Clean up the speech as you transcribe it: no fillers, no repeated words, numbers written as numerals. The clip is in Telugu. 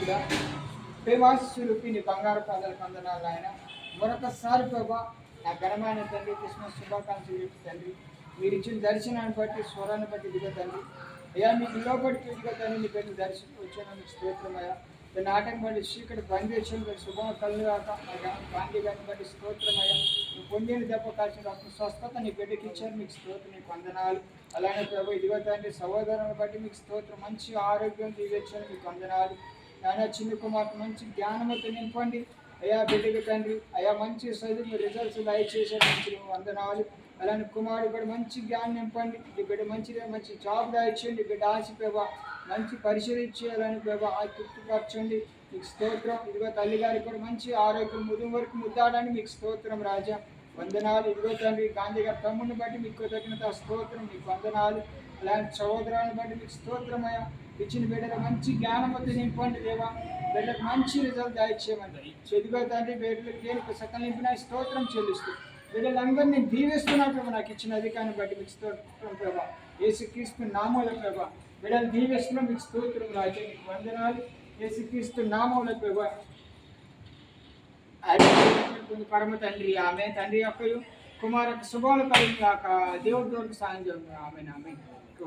పరిశుద్ధుడా, ప్రేమాశులుపి నీ బంగారు పాదాలు పొందనాలు ఆయన. మరొకసారి ప్రభా నా ఘనమైన తండ్రి క్రిస్మస్ శుభాకాంక్షలు చెప్పి తండ్రి, మీరు ఇచ్చిన దర్శనాన్ని బట్టి స్వరాన్ని బట్టి ఇదిగో తండ్రి అయ్యా, మీకు లోపలికి ఇదిగో తండ్రి నీ పెట్టి దర్శనం వచ్చాను మీకు స్తోత్రమయ్యా. నాటకం బట్టి చీకటి బంద్ చేసిన శుభం కళ్ళు కాక గాంధీ గారిని బట్టి స్తోత్రమయ్యా. నువ్వు పొందిన దెబ్బ కాల్చిన స్వస్థత నీ బిడ్డకి ఇచ్చారు, మీకు స్తోత్రం, నీకు వందనాలు. అలానే ప్రభు ఇదిగో తండ్రి సహోదరులను బట్టి మీకు స్తోత్రం, మంచి ఆరోగ్యం దీవించారు, మీకు వందనాలు. ఆయన చిన్న కుమార్తె మంచి జ్ఞానమతో నింపండి అయ్యా, బిడ్డకి తండ్రి అయ్యా, మంచి చదువు రిజల్ట్స్ దయచేసారు, మంచి వందనాలు. అలానే కుమారుడు కూడా మంచి జ్ఞానం నింపండి, ఈ బిడ్డ మంచి జాబ్ దాయిచ్చండి, బిడ్డ ఆశ మంచి పరిశీలించాలని ప్రభా తృప్తిపరచండి, మీకు స్తోత్రం. ఇదిగో తల్లి గారికి కూడా మంచి ఆరోగ్యం ముదుం వరకు ముద్దాడని మీకు స్తోత్రం రాజా, వందనాలు. ఇదిగో తండ్రి గాంధీ గారి తమ్ముడిని బట్టి మీకు తగినంత స్తోత్రం, మీకు వందనాలు. అలాంటి సహోదరాన్ని బట్టి మీకు స్తోత్రమయ్యా. ఇచ్చిన బిడ్డలు మంచి జ్ఞానమతో నింపండి దేవా, బిడ్డలకు మంచి రిజల్ట్ దాయిచ్చేయమండి. ఇదిగో తండ్రి బిడ్డలకు తేలిక సకల నింపిన స్తోత్రం చెల్లిస్తూ బిడ్డలందరినీ దీవిస్తున్నట్టు నాకు ఇచ్చిన అధికారాన్ని బట్టి మీకు స్తోత్రం ప్రభా, యేసుక్రీస్తు నామములో ప్రభా బిడ్డలు దీవిస్తున్నాం, మీకు స్తోత్రం రాజా, మీకు వందనాలు. యేసుక్రీస్తు నామములో ప్రభా పరమ తండ్రి ఆమె తండ్రి యొక్క కుమారుకు శుభాలు కలిగి కాక దేవుడి సాయం చేయండి. ఆమె